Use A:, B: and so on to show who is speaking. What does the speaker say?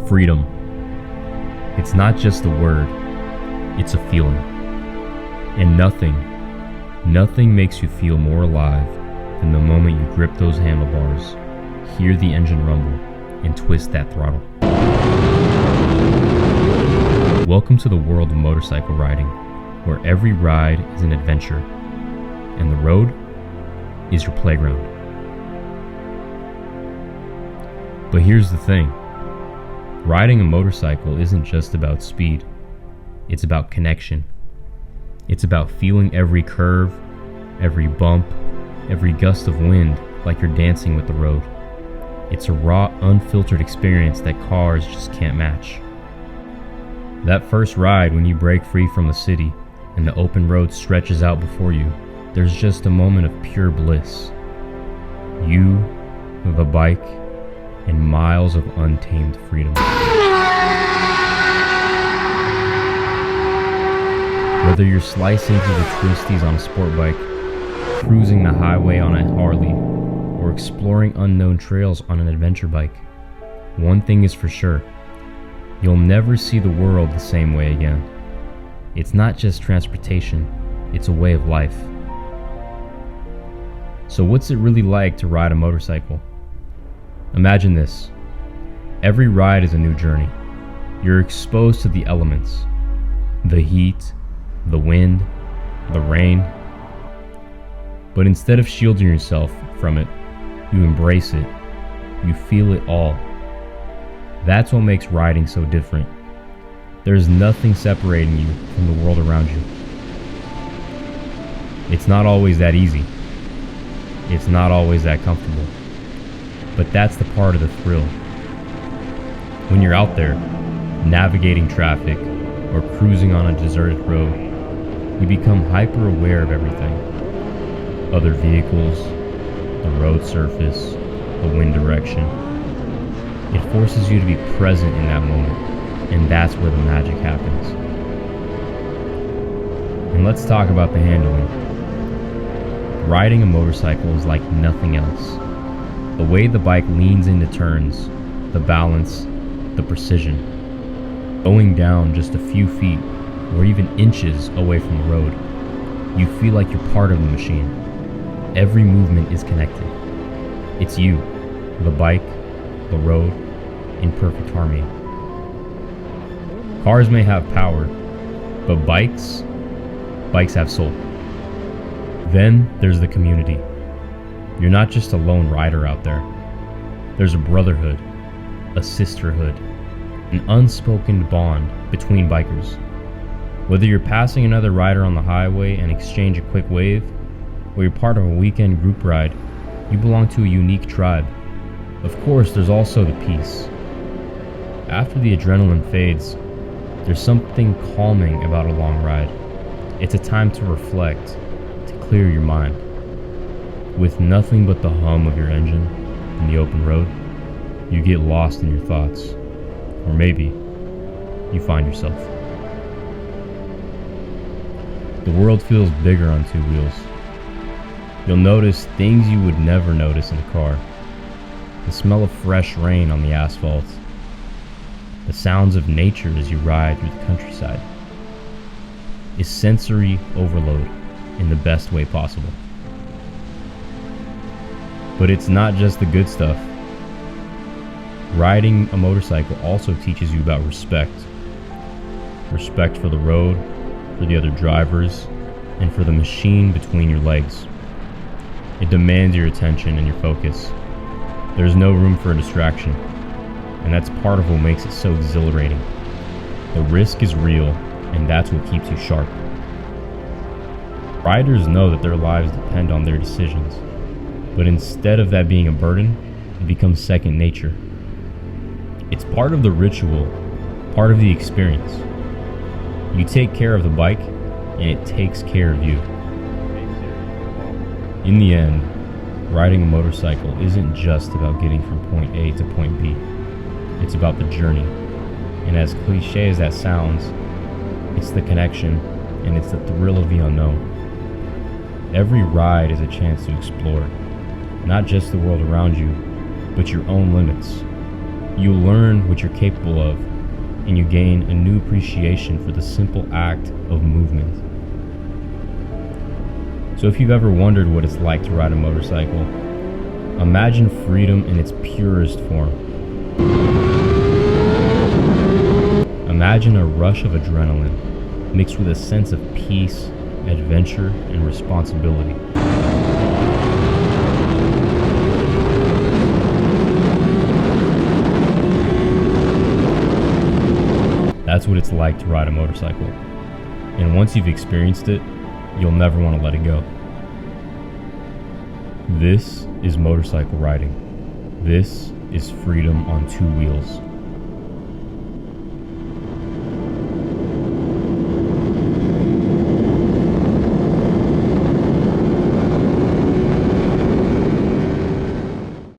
A: Freedom. It's not just a word, it's a feeling. And nothing makes you feel more alive than the moment you grip those handlebars, hear the engine rumble, and twist that throttle. Welcome to the world of motorcycle riding, where every ride is an adventure, and the road is your playground. But here's the thing. Riding a motorcycle isn't just about speed. It's about connection. It's about feeling every curve, every bump, every gust of wind like you're dancing with the road. It's a raw, unfiltered experience that cars just can't match. That first ride when you break free from the city and the open road stretches out before you, there's just a moment of pure bliss. You, the bike, and miles of untamed freedom. Whether you're slicing through the twisties on a sport bike, cruising the highway on a Harley, or exploring unknown trails on an adventure bike, one thing is for sure, you'll never see the world the same way again. It's not just transportation, it's a way of life. So what's it really like to ride a motorcycle? Imagine this. Every ride is a new journey. You're exposed to the elements, the heat, the wind, the rain. But instead of shielding yourself from it, you embrace it. You feel it all. That's what makes riding so different. There's nothing separating you from the world around you. It's not always that easy. It's not always that comfortable. But that's the part of the thrill. When you're out there, navigating traffic or cruising on a deserted road, you become hyper aware of everything. Other vehicles, the road surface, the wind direction. It forces you to be present in that moment, and that's where the magic happens. And let's talk about the handling. Riding a motorcycle is like nothing else. The way the bike leans into turns, the balance, the precision. Going down just a few feet or even inches away from the road, you feel like you're part of the machine. Every movement is connected. It's you, the bike, the road, in perfect harmony. Cars may have power, but bikes have soul. Then there's the community. You're not just a lone rider out there. There's a brotherhood, a sisterhood, an unspoken bond between bikers. Whether you're passing another rider on the highway and exchange a quick wave, or you're part of a weekend group ride, you belong to a unique tribe. Of course, there's also the peace. After the adrenaline fades, there's something calming about a long ride. It's a time to reflect, to clear your mind. With nothing but the hum of your engine in the open road, you get lost in your thoughts. Or maybe you find yourself. The world feels bigger on two wheels. You'll notice things you would never notice in a car. The smell of fresh rain on the asphalt. The sounds of nature as you ride through the countryside. Is sensory overload in the best way possible. But it's not just the good stuff. Riding a motorcycle also teaches you about respect. Respect for the road, for the other drivers, and for the machine between your legs. It demands your attention and your focus. There's no room for a distraction, and that's part of what makes it so exhilarating. The risk is real, and that's what keeps you sharp. Riders know that their lives depend on their decisions, but instead of that being a burden, it becomes second nature. It's part of the ritual, part of the experience. You take care of the bike, and it takes care of you. In the end, riding a motorcycle isn't just about getting from point A to point B. It's about the journey. And as cliche as that sounds, it's the connection, and it's the thrill of the unknown. Every ride is a chance to explore, not just the world around you, but your own limits. You learn what you're capable of, and you gain a new appreciation for the simple act of movement. So if you've ever wondered what it's like to ride a motorcycle, imagine freedom in its purest form. Imagine a rush of adrenaline mixed with a sense of peace, adventure, and responsibility. That's what it's like to ride a motorcycle. And once you've experienced it, you'll never want to let it go. This is motorcycle riding. This is freedom on two wheels.